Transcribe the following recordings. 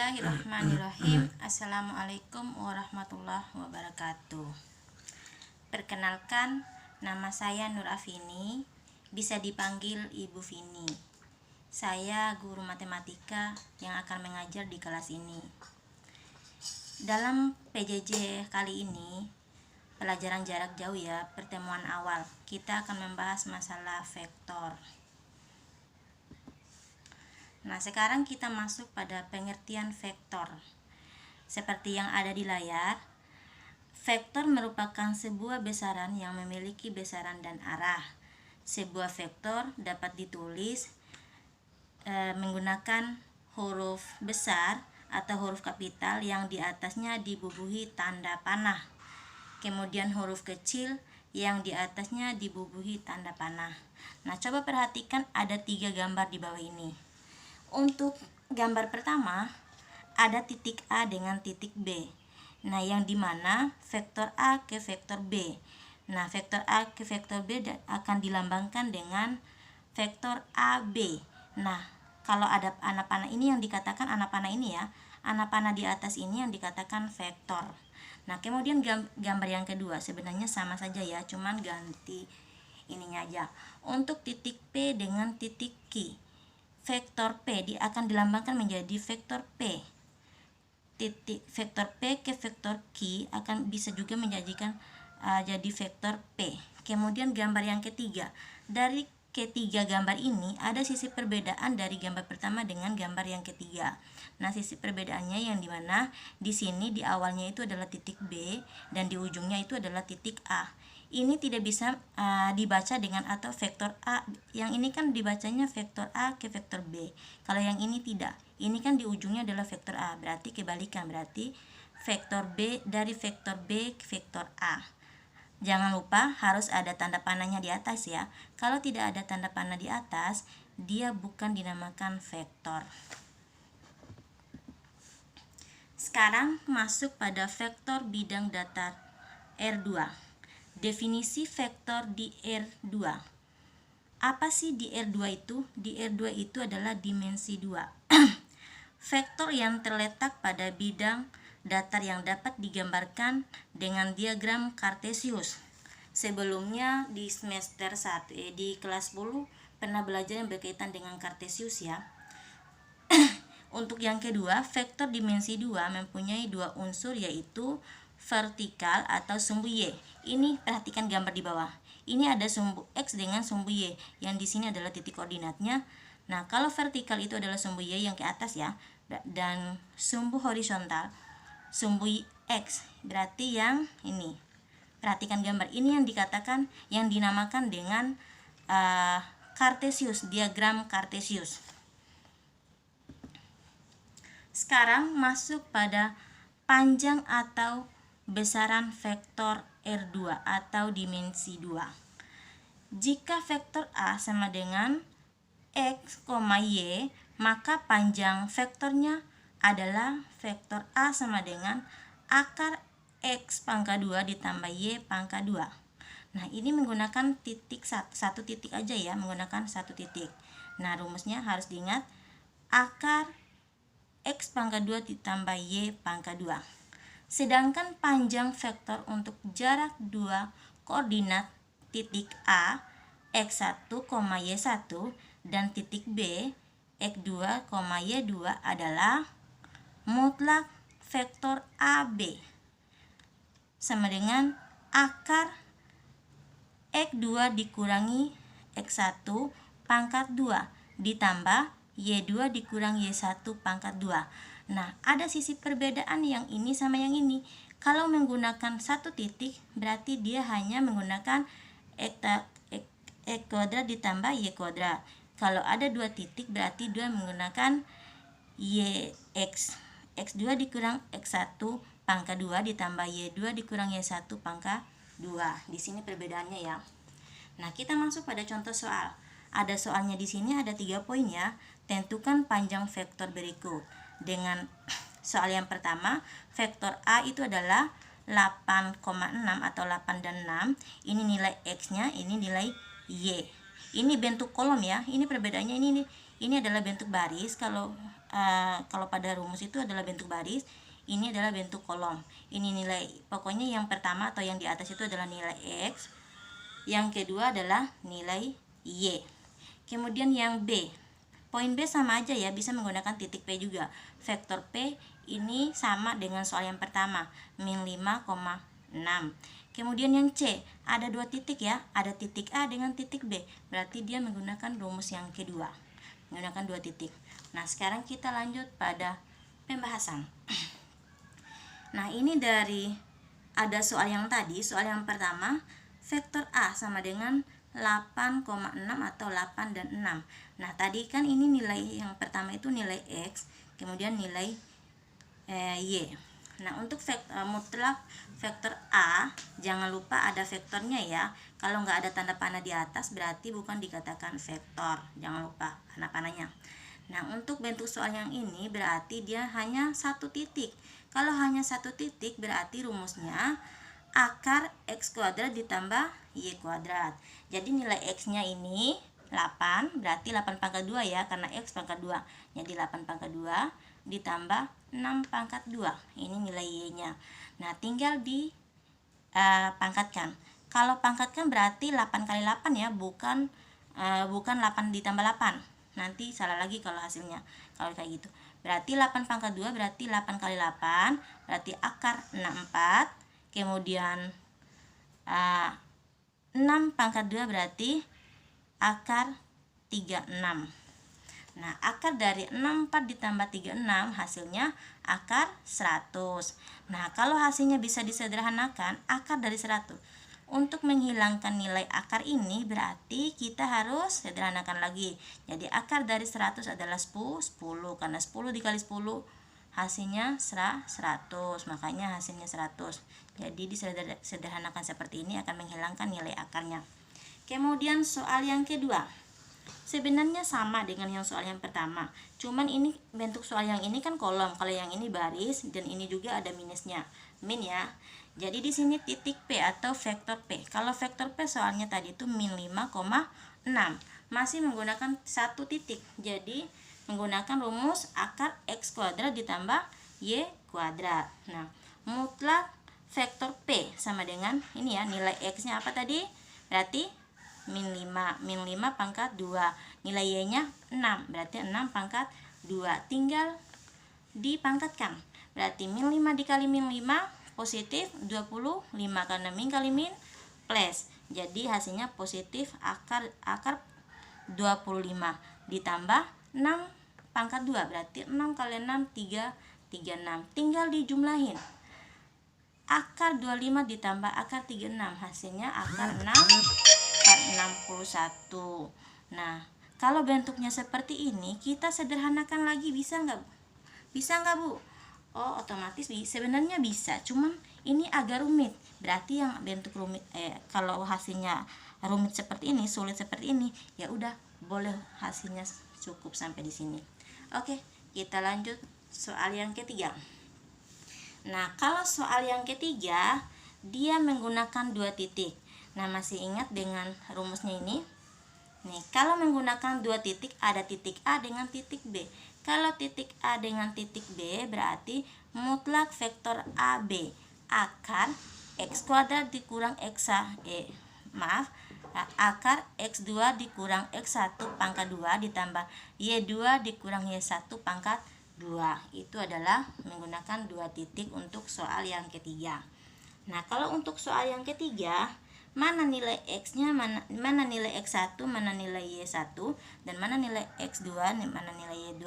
Bismillahirrahmanirrahim. Assalamualaikum warahmatullahi wabarakatuh. Perkenalkan, nama saya Nur Afini, bisa dipanggil Ibu Vini. Saya guru matematika yang akan mengajar di kelas ini. Dalam PJJ kali ini, pelajaran jarak jauh ya, pertemuan awal, kita akan membahas masalah vektor. Nah, sekarang kita masuk pada pengertian vektor. Seperti yang ada di layar, vektor merupakan sebuah besaran yang memiliki besaran dan arah. Sebuah vektor dapat ditulis menggunakan huruf besar atau huruf kapital yang di atasnya dibubuhi tanda panah. Kemudian huruf kecil yang di atasnya dibubuhi tanda panah. Nah, coba perhatikan ada 3 gambar di bawah ini. Untuk gambar pertama, ada titik A dengan titik B. Nah, yang dimana vektor A ke vektor B. Nah, vektor A ke vektor B akan dilambangkan dengan vektor AB. Nah, kalau ada anak panah ini yang dikatakan anak panah ini ya, anak panah di atas ini yang dikatakan vektor. Nah, kemudian gambar yang kedua sebenarnya sama saja ya, cuman ganti ininya aja. Untuk titik P dengan titik Q, vektor P akan dilambangkan menjadi vektor P. Titik vektor P ke vektor Q akan bisa juga menjadikan jadi vektor P. Kemudian gambar yang ketiga, dari ketiga gambar ini ada sisi perbedaan dari gambar pertama dengan gambar yang ketiga. Nah, sisi perbedaannya yang dimana di sini di awalnya itu adalah titik B dan di ujungnya itu adalah titik A. Ini tidak bisa dibaca dengan atau vektor A. Yang ini kan dibacanya vektor A ke vektor B. Kalau yang ini tidak. Ini kan di ujungnya adalah vektor A. Berarti kebalikan. Berarti vektor B dari vektor B ke vektor A. Jangan lupa harus ada tanda panahnya di atas ya. Kalau tidak ada tanda panah di atas, dia bukan dinamakan vektor. Sekarang masuk pada vektor bidang datar R2. Definisi vektor di R2. Apa sih di R2 itu? Di R2 itu adalah dimensi 2. Vektor yang terletak pada bidang datar yang dapat digambarkan dengan diagram Kartesius. Sebelumnya di semester 1 di kelas 10 pernah belajar yang berkaitan dengan Kartesius ya. Untuk yang kedua, vektor dimensi 2 mempunyai 2 unsur yaitu vertikal atau sumbu Y. Ini perhatikan gambar di bawah. Ini ada sumbu X dengan sumbu Y, yang di sini adalah titik koordinatnya. Nah, kalau vertikal itu adalah sumbu Y yang ke atas ya, dan sumbu horizontal sumbu X, berarti yang ini. Perhatikan gambar ini yang dikatakan yang dinamakan dengan Kartesius, diagram Kartesius. Sekarang masuk pada panjang atau besaran vektor R2 atau dimensi 2. Jika vektor A sama dengan X, Y, maka panjang vektornya adalah vektor A sama dengan akar X pangkat 2 ditambah Y pangkat 2. Nah, ini menggunakan titik satu titik aja ya, menggunakan satu titik. Nah, rumusnya harus diingat, akar X pangkat 2 ditambah Y pangkat 2. Sedangkan panjang vektor untuk jarak 2 koordinat titik A, X1, Y1 dan titik B, X2, Y2 adalah mutlak vektor AB sama dengan akar X2 dikurangi X1 pangkat 2 ditambah Y2 dikurang Y1 pangkat 2. Nah, ada sisi perbedaan yang ini sama yang ini. Kalau menggunakan satu titik, berarti dia hanya menggunakan X kuadrat ditambah Y kuadrat. Kalau ada 2 titik, berarti dia menggunakan X2 dikurang X1 pangkat 2 ditambah Y2 dikurang Y1 pangkat 2. Di sini perbedaannya ya. Nah, kita masuk pada contoh soal. Ada soalnya di sini ada 3 poin ya. Tentukan panjang vektor berikut. Dengan soal yang pertama, vektor A itu adalah 8,6 atau 8 dan 6. Ini nilai X-nya, ini nilai Y. Ini bentuk kolom ya. Ini perbedaannya ini adalah bentuk baris. Kalau pada rumus itu adalah bentuk baris, ini adalah bentuk kolom. Ini nilai, pokoknya yang pertama atau yang di atas itu adalah nilai X, yang kedua adalah nilai Y. Kemudian yang B, poin B sama aja ya, bisa menggunakan titik P juga. Vektor P ini sama dengan soal yang pertama, min 5,6. Kemudian yang C, ada dua titik ya, ada titik A dengan titik B, berarti dia menggunakan rumus yang kedua, menggunakan dua titik. Nah, sekarang kita lanjut pada pembahasan. Nah, ini dari ada soal yang tadi, soal yang pertama, vektor A sama dengan 8,6 atau 8 dan 6. Nah, tadi kan ini nilai yang pertama itu nilai X, kemudian nilai Y. Nah, untuk mutlak vektor A, jangan lupa ada vektornya ya. Kalau nggak ada tanda panah di atas, berarti bukan dikatakan vektor. Jangan lupa tanda panahnya. Nah, untuk bentuk soal yang ini berarti dia hanya satu titik. Kalau hanya satu titik, berarti rumusnya akar X kuadrat ditambah Y kuadrat. Jadi nilai X-nya ini 8, berarti 8 pangkat 2 ya, karena X pangkat 2. Jadi 8 pangkat 2 ditambah 6 pangkat 2. Ini nilai Y-nya. Nah, tinggal di pangkatkan. Kalau pangkatkan berarti 8 kali 8 ya, bukan 8 ditambah 8. Nanti salah lagi kalau hasilnya. Kalau kayak gitu. Berarti 8 pangkat 2 berarti 8 kali 8, berarti akar 64. Kemudian 6 pangkat 2 berarti akar 36. Nah, akar dari 64 ditambah 36 hasilnya akar 100. Nah, kalau hasilnya bisa disederhanakan, akar dari 100. Untuk menghilangkan nilai akar ini berarti kita harus sederhanakan lagi. Jadi akar dari 100 adalah 10, karena 10 dikali 10 hasilnya 100, makanya hasilnya 100. Jadi disederhanakan seperti ini akan menghilangkan nilai akarnya. Kemudian soal yang kedua, sebenarnya sama dengan yang soal yang pertama, cuman ini bentuk soal yang ini kan kolom, kalau yang ini baris, dan ini juga ada minusnya, min ya. Jadi di sini titik P atau vektor P. Kalau vektor P soalnya tadi itu min 5,6, masih menggunakan satu titik. Jadi menggunakan rumus akar X kuadrat ditambah Y kuadrat. Nah, mutlak vektor P sama dengan ini ya, nilai X-nya apa tadi? Berarti min 5 pangkat 2. Nilai Y-nya 6, berarti 6 pangkat 2. Tinggal dipangkatkan. Berarti min 5 dikali min 5 positif 25, karena min kali min plus. Jadi hasilnya positif akar 25 ditambah 6 pangkat 2, berarti 6 kali 6 36. Tinggal dijumlahin. Akar 25 ditambah akar 36 hasilnya akar 61. Nah, kalau bentuknya seperti ini kita sederhanakan lagi, bisa nggak Bu? Oh, otomatis sebenarnya bisa, cuman ini agak rumit. Berarti yang bentuk rumit, kalau hasilnya rumit seperti ini, sulit seperti ini, ya udah, boleh hasilnya cukup sampai di sini. Oke, kita lanjut soal yang ketiga. Nah, kalau soal yang ketiga, dia menggunakan dua titik. Nah, masih ingat dengan rumusnya ini? Nih, kalau menggunakan dua titik, ada titik A dengan titik B. Kalau titik A dengan titik B berarti mutlak vektor AB akar X kuadrat dikurang akar X2 dikurang X1 pangkat 2 ditambah Y2 dikurang Y1 pangkat 2. Itu adalah menggunakan dua titik untuk soal yang ketiga. Nah, kalau untuk soal yang ketiga, mana nilai X-nya, mana nilai X1, mana nilai Y1, dan mana nilai X2, mana nilai Y2.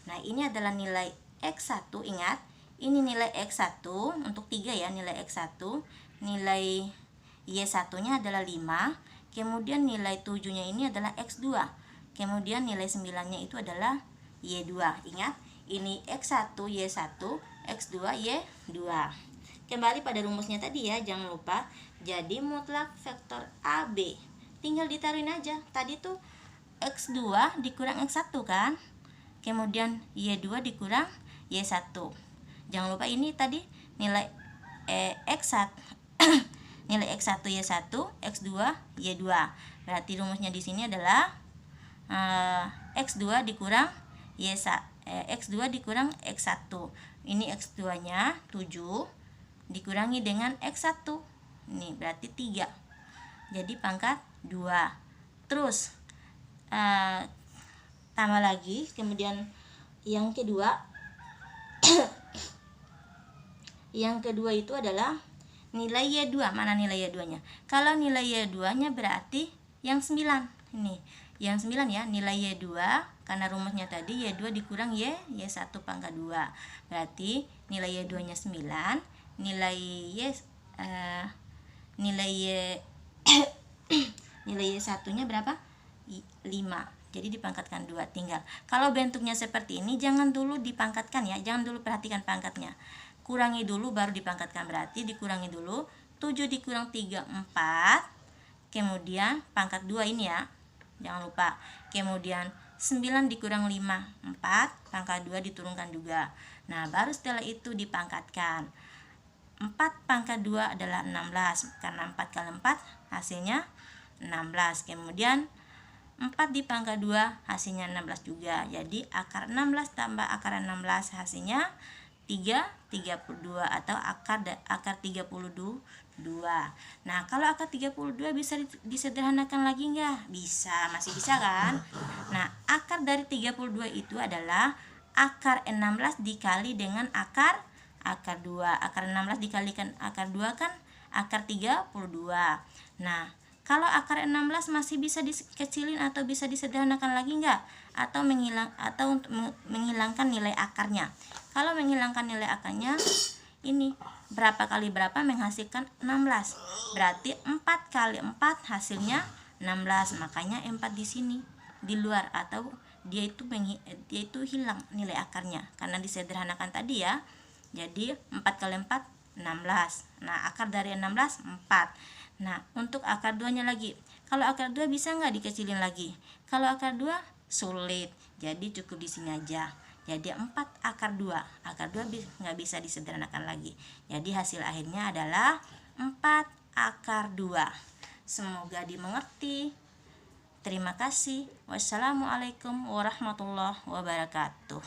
Nah, ini adalah nilai X1, ingat, ini nilai X1 untuk 3 ya, nilai X1, nilai Y1-nya adalah 5, kemudian nilai 7-nya ini adalah X2, kemudian nilai 9-nya itu adalah Y2. Ingat, ini X1, Y1, X2, Y2. Kembali pada rumusnya tadi ya, jangan lupa. Jadi mutlak vektor AB tinggal ditaruhin aja. Tadi tuh X2 dikurang X1 kan, kemudian Y2 dikurang Y1. Jangan lupa ini tadi nilai X1 nilai X1 Y1, X2 Y2. Berarti rumusnya di sini adalah X2 dikurang X2 dikurang X1. Ini X2 nya 7 dikurangi dengan X1, ini berarti 3, jadi pangkat 2. Terus tambah lagi, kemudian yang kedua yang kedua itu adalah nilai Y2. Mana nilai Y2 nya? Kalau nilai Y2 nya berarti yang 9, ini yang 9 ya, nilai Y2, karena rumusnya tadi Y2 dikurang Y1 pangkat 2, berarti nilai Y2 nya 9, nilai Y1 nya berapa? 5, jadi dipangkatkan 2. Tinggal kalau bentuknya seperti ini jangan dulu dipangkatkan ya, jangan dulu perhatikan pangkatnya, kurangi dulu baru dipangkatkan. Berarti dikurangi dulu, 7 dikurang 3 4, kemudian pangkat 2 ini ya, jangan lupa. Kemudian 9 dikurang 5 4, pangkat 2 diturunkan juga. Nah baru setelah itu dipangkatkan. 4 pangkat 2 adalah 16, karena 4 kali 4 hasilnya 16. Kemudian 4 di pangkat 2 hasilnya 16 juga. Jadi akar 16 tambah akar 16 hasilnya 32 atau akar 32. Nah kalau akar 32 bisa disederhanakan lagi nggak? Bisa, masih bisa kan? Nah akar dari 32 itu adalah akar 16 dikali dengan akar 2. Akar 16 dikalikan akar 2 kan akar 32. Nah kalau akar 16 masih bisa dikecilin atau bisa disederhanakan lagi nggak? Atau untuk menghilangkan nilai akarnya. Kalau menghilangkan nilai akarnya, ini berapa kali berapa menghasilkan 16. Berarti 4 kali 4 hasilnya 16. Makanya 4 di sini di luar, atau dia itu hilang nilai akarnya karena disederhanakan tadi ya. Jadi 4 kali 4 16. Nah akar dari 16 4. Nah untuk akar 2 nya lagi, kalau akar 2 bisa nggak dikecilin lagi? Kalau akar 2 sulit, jadi cukup di sini aja. Jadi 4 akar 2, akar 2 nggak bisa disederhanakan lagi. Jadi hasil akhirnya adalah 4 akar 2. Semoga dimengerti. Terima kasih. Wassalamualaikum warahmatullahi wabarakatuh.